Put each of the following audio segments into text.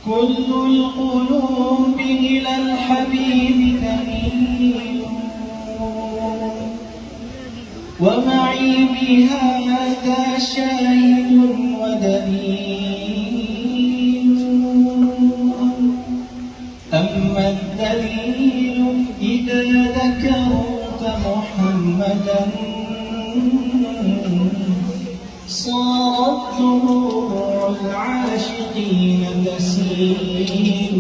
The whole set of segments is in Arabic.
كل القلوب إلى الحبيب تميل، ومعي بهذا شاهد ودليل. أما الدليل إذا ذكرت محمدا صارت دموع العاشقين تسيل.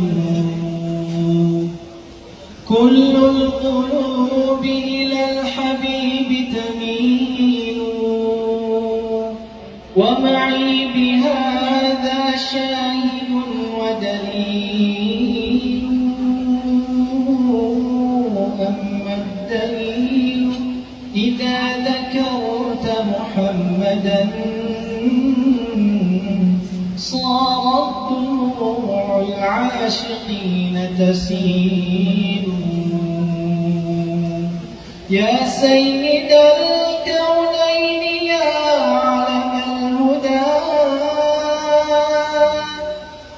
كل القلوب إلى الحبيب تميل، ومعي بهذا شاهد ودليل. أما الدليل إذا ذكرت محمدا صارت دموع العاشقين تسيل. يا سيد الكونين يا علم الهدى،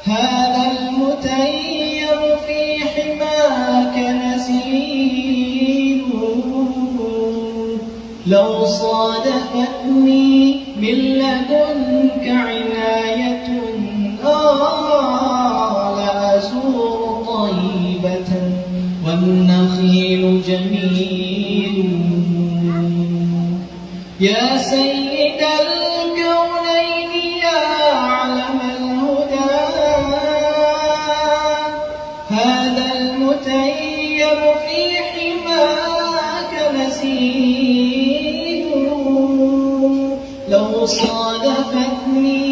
هذا المتيم في حماك نزيل. لو صادفتني من لدنك عناية لأزور طيبة والنخيل جميل. يا سيد الكونين يا علم الهدى، هذا المتيم في حماك نزيل. لو صادفتني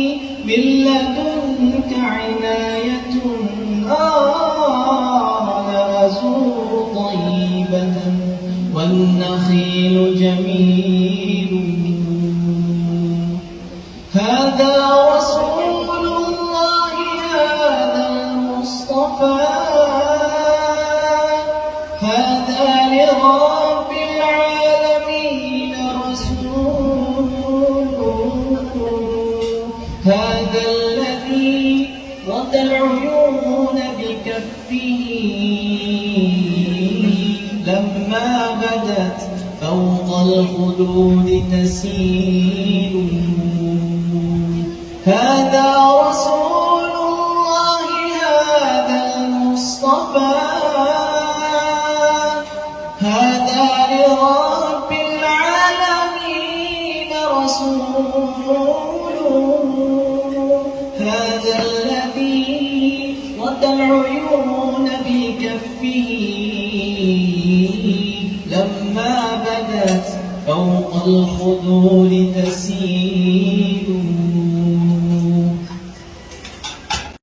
من لدنك عناية لأزور طيبة والنخيل جميل. هذا رسول الله هذا المصطفى، هذا لرب العالمين رسول. هذا الذي رد العيون بكفه لما بدت فوق الخدود تسيل. هذا رسول الله هذا المصطفى، هذا لرب العالمين رسول. هذا الذي رد العيون بكفه لما بدت فوق الخدود تسيل.